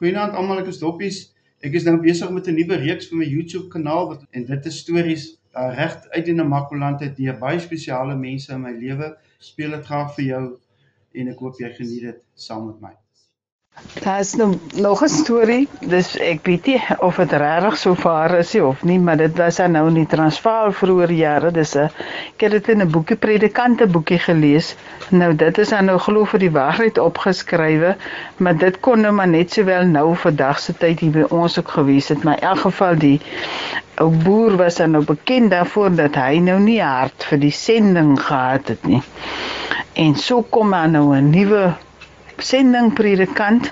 Goeienaand almal, ek is Doppies. Ek is nou besig met 'n nuwe reeks vir my YouTube kanaal en dit is stories reg uit die Namakoland uit deur baie spesiale mense in my lewe. Speel dit graag vir jou en ek hoop jy geniet dit saam met my. Daar is nog 'n storie, dus ek weet nie of dit regtig so waar is of nie, maar dit was nou in die Transvaal vroeër jare. Dis ek het dit in 'n boekie, predikante boekie gelees. Nou dit is nou glo vir die waarheid opgeskrywe, maar dit kon nou maar net sowel nou vandag se tyd hier by ons ook gewees het. Maar in elk geval die ou boer was nou bekend daarvoor dat hy nou nie hart vir die sending gehad het nie. En so kom nou 'n nuwe sendingpredikant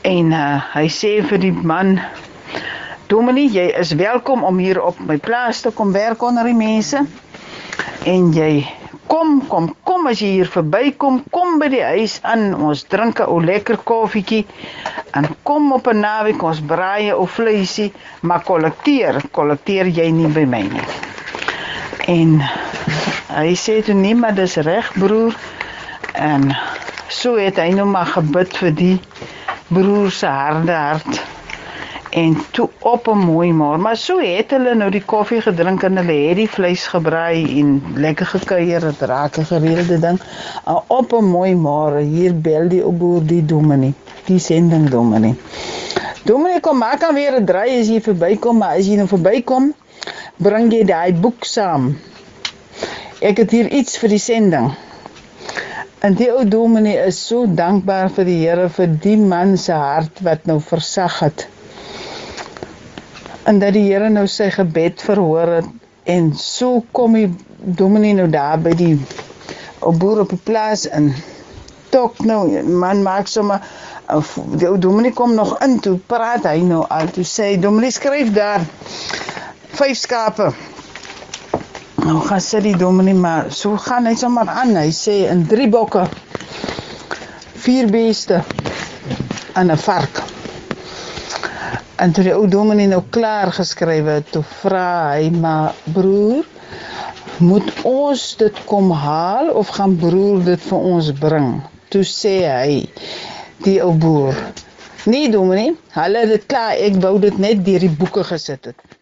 en hy sê vir die man: Dominee, jy is welkom om hier op my plaas te kom werk onder die mense en jy kom as jy hier verbykom, kom by die huis aan, ons drink 'n ou lekker koffietjie en kom op 'n naweek, ons braai 'n ou vleisie, maar kollekteer jy nie by my nie. En hy sê toe nee, maar dis reg broer, en so het hy nou maar gebid vir die broer se harde hart. En toe op 'n mooi môre, maar so het hulle nou die koffie gedrink en hulle het die vleis gebraai en lekker gekuier, het raak 'n gereelde ding. En op 'n mooi môre, hier bel die ou boer die dominee, die sending dominee. Dominee, kom maak dan weer 'n draai as jy verbykom, maar as jy nou verbykom, bring jy daai boek saam. Ek het hier iets vir die sending. En die ou dominee is so dankbaar vir die Here, vir die man se hart wat nou versag het. En dat die Here nou sy gebed verhoor het. En so kom die dominee nou daar by die ou boer op die plaas en tok nou, man maak sommer, die ou dominee kom nog in, toe praat hy nou al, toe sê, dominee skryf daar, 5 skape. Nou gaan sê die dominee, maar so gaan hy sommer aan, hy sê, in 3 bokke, 4 beeste, en 'n vark. En toe die ou dominee nou klaar geskryf het, toe vra hy, maar broer, moet ons dit kom haal, of gaan broer dit vir ons bring? Toe sê hy, die ou boer, nee dominee, hulle het dit klaar, ek wou dit net deur die boeke gesit het.